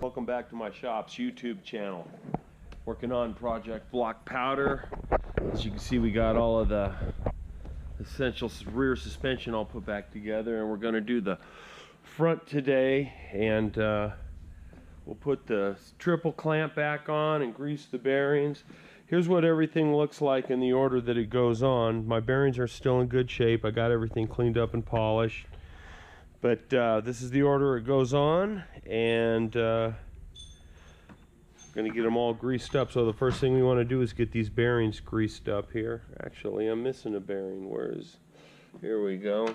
Welcome back to my shop's YouTube channel. Working on Project Blakpowder. As you can see, we got all of the essential rear suspension all put back together, and we're going to do the front today, and we'll put the triple clamp back on and grease the bearings. Here's what everything looks like in the order that it goes on. My bearings are still in good shape. I got everything cleaned up and polished. But this is the order it goes on, and going to get them all greased up. So the first thing we want to do is get these bearings greased up here. Actually, I'm missing a bearing. Here we go.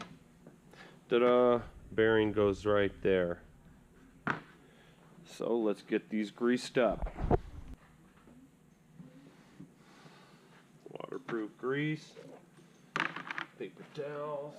Ta-da! Bearing goes right there. So let's get these greased up. Waterproof grease, paper towels.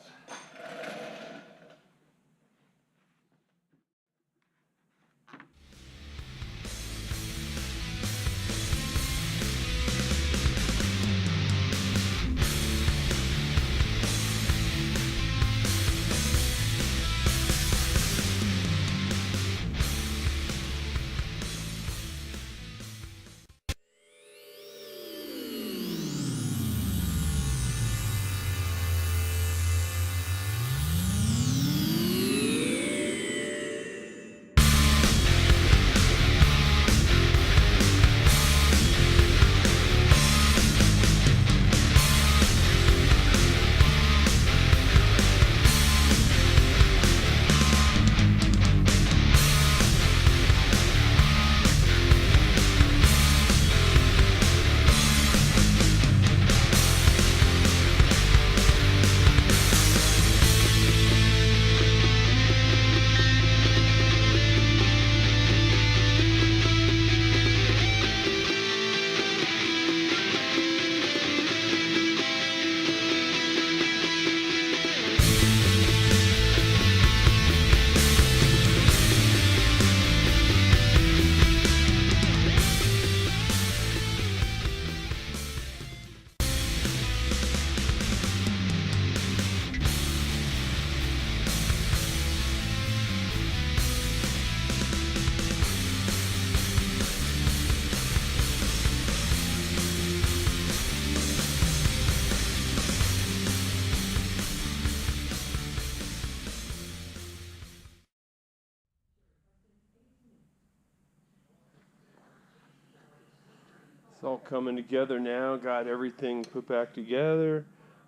It's all coming together now. Got everything put back together.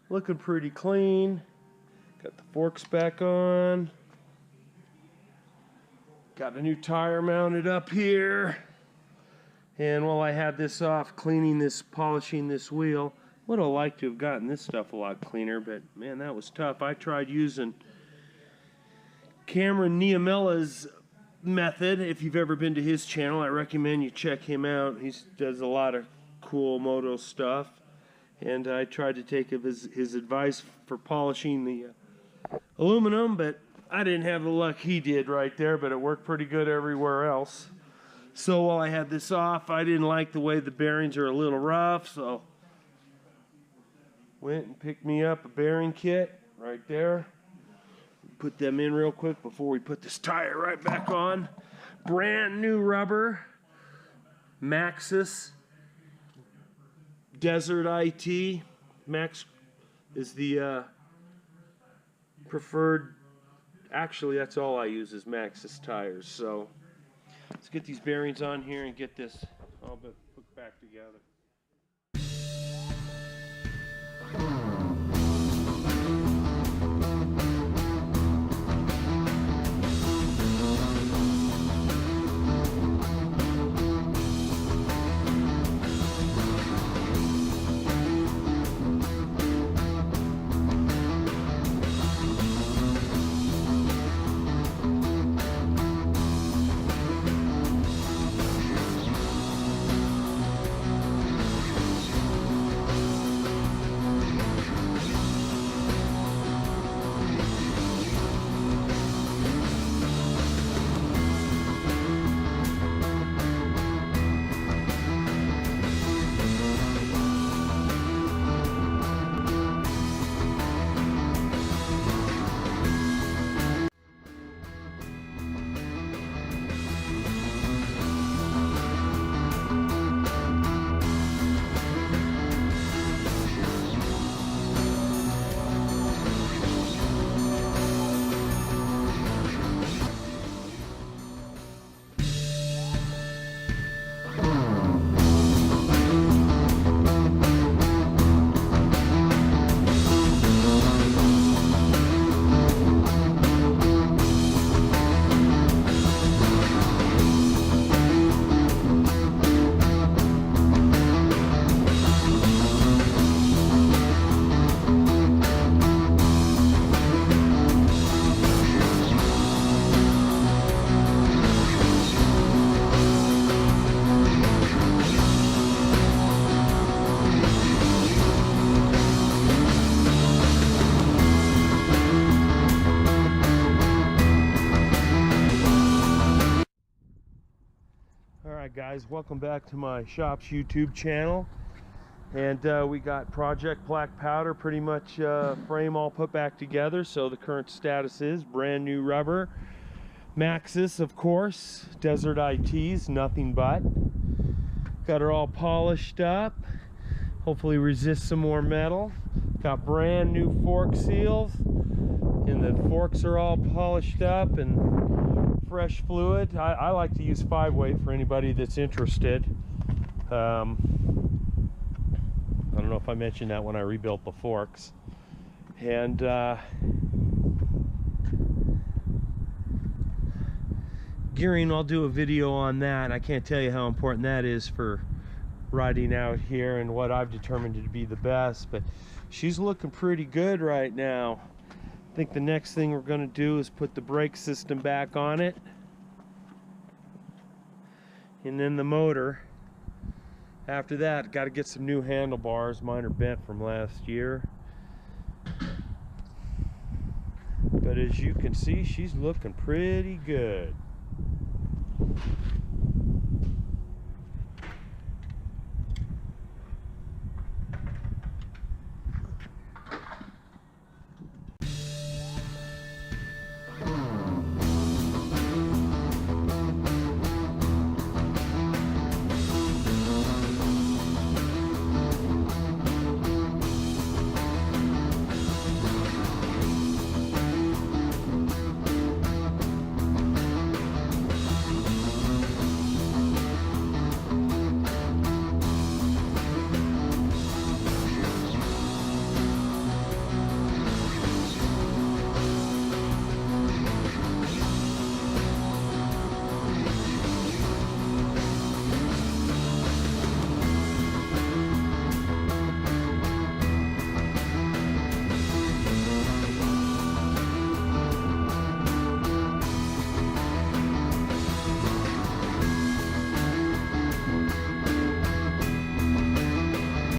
Looking pretty clean. Got the forks back on. Got a new tire mounted up here. And while I had this off, polishing this wheel, would have liked to have gotten this stuff a lot cleaner, but man, that was tough. I tried using Cameron Niemilla's method. If you've ever been to his channel, I recommend you check him out. He does a lot of cool moto stuff, and I tried to take his advice for polishing the aluminum, but I didn't have the luck he did right there, but it worked pretty good everywhere else. So while I had this off, I didn't like the way the bearings are a little rough, so went and picked me up a bearing kit right there. Put them in real quick before we put this tire right back on. Brand new rubber. Maxxis Desert IT. Max is the preferred. Actually, that's all I use is Maxxis tires. So let's get these bearings on here and get this all put back together. Alright guys, welcome back to my shop's YouTube channel. And we got Project Blakpowder pretty much frame all put back together. So the current status is brand new rubber. Maxxis, of course, Desert ITs, nothing but. Got her all polished up. Hopefully resist some more metal. Got brand new fork seals. And the forks are all polished up and fresh fluid. I like to use 5-weight for anybody that's interested. I don't know if I mentioned that when I rebuilt the forks. And gearing, I'll do a video on that. I can't tell you how important that is for riding out here and what I've determined to be the best, but she's looking pretty good right now. I think the next thing we're going to do is put the brake system back on it, and then the motor. After that, got to get some new handlebars. Mine are bent from last year. But as you can see, she's looking pretty good.